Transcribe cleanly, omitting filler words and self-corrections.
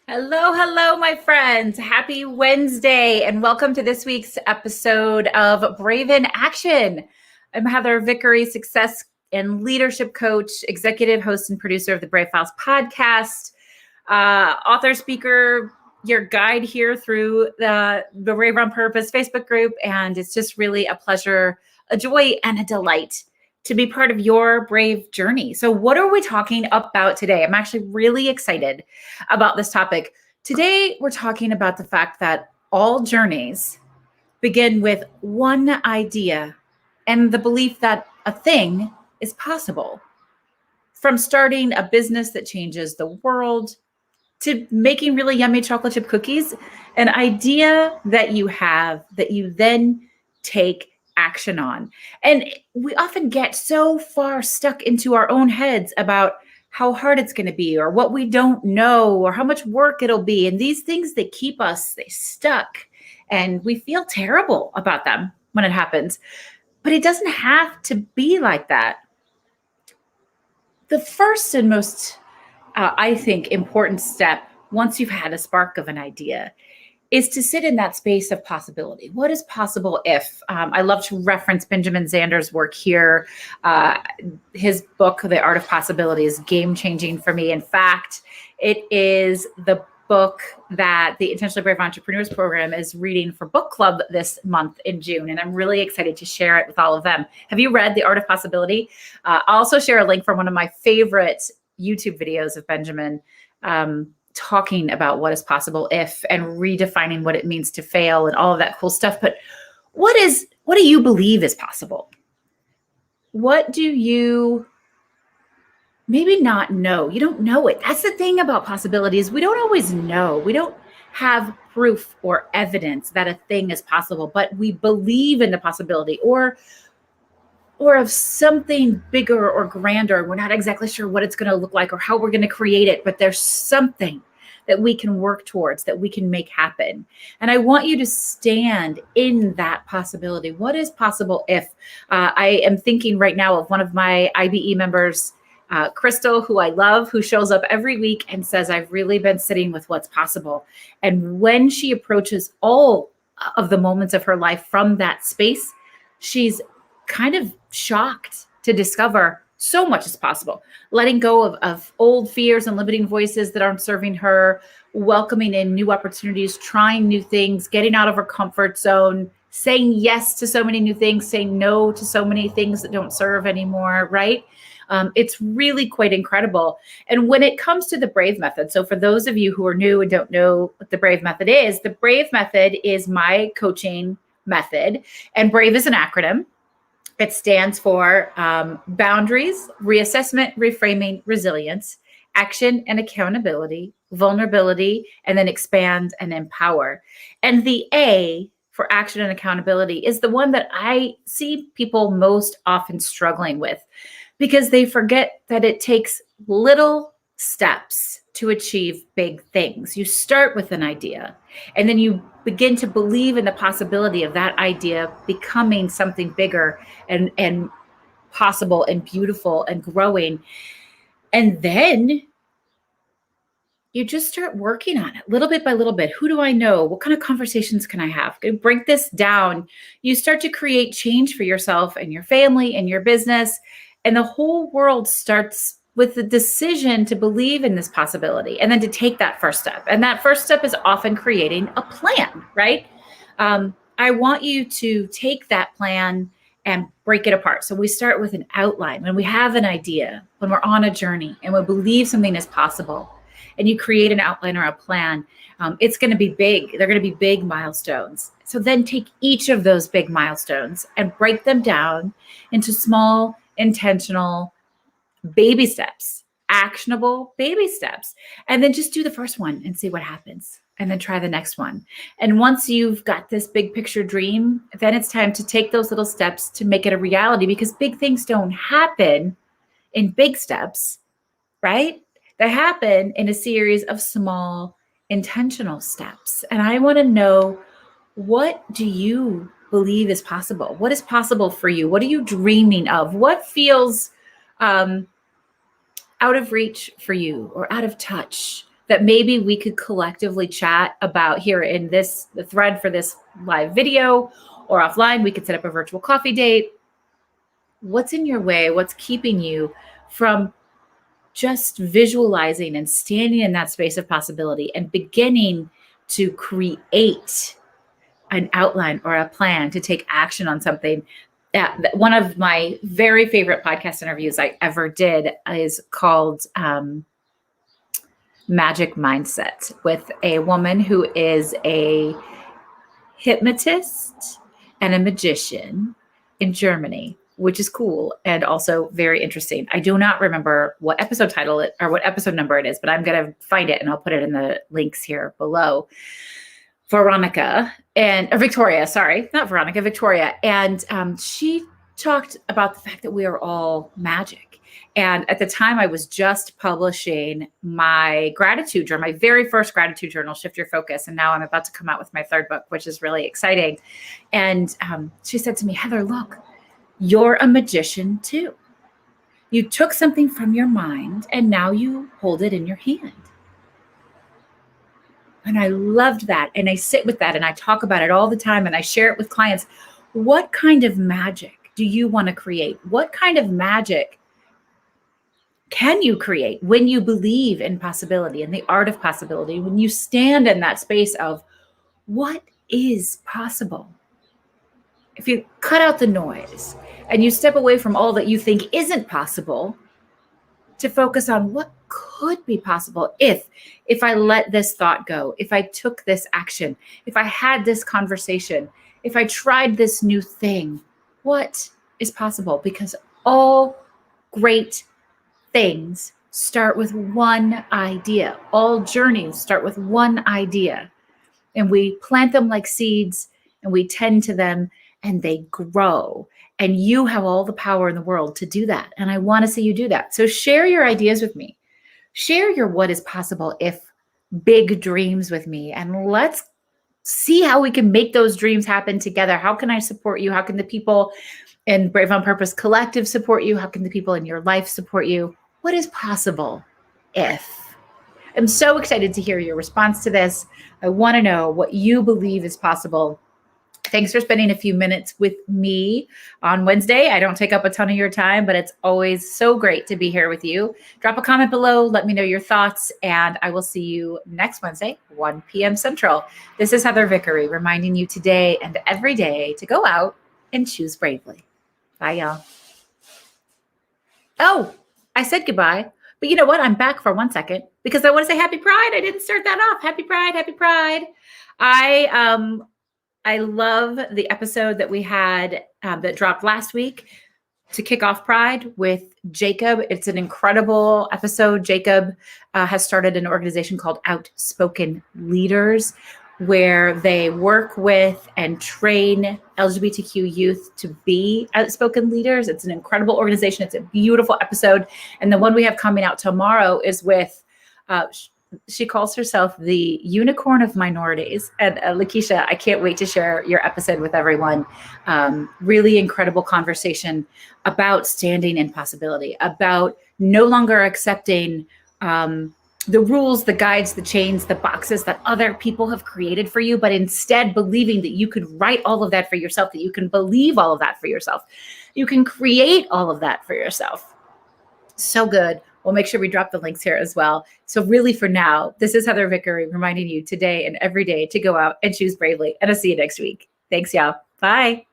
Hello, hello, my friends. Happy Wednesday, and welcome to this week's episode of Brave in Action. I'm Heather Vickery, success and leadership coach, executive host, and producer of the Brave Files podcast, author, speaker, your guide here through the Brave on Purpose Facebook group. And it's just really a pleasure, a joy, and a delight to be part of your brave journey. So what are we talking about today? I'm actually really excited about this topic. Today, we're talking about the fact that all journeys begin with one idea and the belief that a thing is possible. From starting a business that changes the world to making really yummy chocolate chip cookies, an idea that you have that you then take action on. And we often get so far stuck into our own heads about how hard it's going to be or what we don't know or how much work it'll be. And these things that keep us stuck, and we feel terrible about them when it happens. But it doesn't have to be like that. The first and most, I think, important step once you've had a spark of an idea is to sit in that space of possibility. What is possible if? I love to reference Benjamin Zander's work here. His book, The Art of Possibility, is game-changing for me. In fact, it is the book that the Intentionally Brave Entrepreneurs Program is reading for book club this month in June, and I'm really excited to share it with all of them. Have you read The Art of Possibility? I'll also share a link from one of my favorite YouTube videos of Benjamin, talking about what is possible if and redefining what it means to fail and all of that cool stuff. But what do you believe is possible? What do you maybe not know? You don't know it. That's the thing about possibilities. We don't always know. We don't have proof or evidence that a thing is possible, but we believe in the possibility or of something bigger or grander. We're not exactly sure what it's going to look like or how we're going to create it, but there's something that we can work towards, that we can make happen. And I want you to stand in that possibility. What is possible if? I am thinking right now of one of my IBE members, Crystal, who I love, who shows up every week and says, I've really been sitting with what's possible. And when she approaches all of the moments of her life from that space, she's kind of shocked to discover so much is possible. Letting go of old fears and limiting voices that aren't serving her, welcoming in new opportunities, trying new things, getting out of her comfort zone, saying yes to so many new things, saying no to so many things that don't serve anymore, right? It's really quite incredible. And when it comes to the BRAVE method, so for those of you who are new and don't know what the BRAVE method is, the BRAVE method is my coaching method, and BRAVE is an acronym. It stands for boundaries, reassessment, reframing, resilience, action and accountability, vulnerability, and then expand and empower. And the A for action and accountability is the one that I see people most often struggling with, because they forget that it takes little steps to achieve big things. You start with an idea, and then you begin to believe in the possibility of that idea becoming something bigger and possible and beautiful and growing. And then you just start working on it little bit by little bit. Who do I know? What kind of conversations can I have? Break this down. You start to create change for yourself and your family and your business. And the whole world starts with the decision to believe in this possibility and then to take that first step. And that first step is often creating a plan, right? I want you to take that plan and break it apart. So we start with an outline. When we have an idea, when we're on a journey and we believe something is possible, and you create an outline or a plan, it's going to be big. They're going to be big milestones. So then take each of those big milestones and break them down into small, intentional baby steps, actionable baby steps. And then just do the first one and see what happens. And then try the next one. And once you've got this big picture dream, then it's time to take those little steps to make it a reality, because big things don't happen in big steps, right? They happen in a series of small, intentional steps. And I want to know, what do you believe is possible? What is possible for you? What are you dreaming of? What feels out of reach for you or out of touch that maybe we could collectively chat about here in the thread for this live video, or offline, we could set up a virtual coffee date. What's in your way? What's keeping you from just visualizing and standing in that space of possibility and beginning to create an outline or a plan to take action on something? One of my very favorite podcast interviews I ever did is called Magic Mindset, with a woman who is a hypnotist and a magician in Germany, which is cool and also very interesting. I do not remember what episode title it or what episode number it is, but I'm going to find it and I'll put it in the links here below. Victoria. And she talked about the fact that we are all magic. And at the time, I was just publishing my gratitude journal, my very first gratitude journal, Shift Your Focus. And now I'm about to come out with my third book, which is really exciting. And she said to me, Heather, look, you're a magician too. You took something from your mind and now you hold it in your hand. And I loved that. And I sit with that and I talk about it all the time and I share it with clients. What kind of magic do you want to create? What kind of magic can you create when you believe in possibility and the art of possibility, when you stand in that space of what is possible? If you cut out the noise and you step away from all that you think isn't possible to focus on what could be possible if I let this thought go, if I took this action, if I had this conversation, if I tried this new thing, what is possible? Because all great things start with one idea. All journeys start with one idea. And we plant them like seeds and we tend to them and they grow. And you have all the power in the world to do that. And I want to see you do that. So share your ideas with me. Share your what is possible if big dreams with me. And let's see how we can make those dreams happen together. How can I support you? How can the people in Brave on Purpose Collective support you? How can the people in your life support you? What is possible if? I'm so excited to hear your response to this. I want to know what you believe is possible. Thanks for spending a few minutes with me on Wednesday. I don't take up a ton of your time, but it's always so great to be here with you. Drop a comment below. Let me know your thoughts, and I will see you next Wednesday, 1 p.m. Central. This is Heather Vickery, reminding you today and every day to go out and choose bravely. Bye, y'all. Oh, I said goodbye, but you know what? I'm back for 1 second because I want to say Happy Pride. I didn't start that off. Happy Pride, Happy Pride. I love the episode that we had that dropped last week to kick off Pride with Jacob. It's an incredible episode. Jacob has started an organization called Outspoken Leaders, where they work with and train LGBTQ youth to be outspoken leaders. It's an incredible organization. It's a beautiful episode. And the one we have coming out tomorrow is with, she calls herself the unicorn of minorities. And Lakeisha, I can't wait to share your episode with everyone. Really incredible conversation about standing in possibility, about no longer accepting the rules, the guides, the chains, the boxes that other people have created for you, but instead believing that you could write all of that for yourself, that you can believe all of that for yourself. You can create all of that for yourself. So good. We'll make sure we drop the links here as well. So really for now, this is Heather Vickery reminding you today and every day to go out and choose bravely. And I'll see you next week. Thanks, y'all. Bye.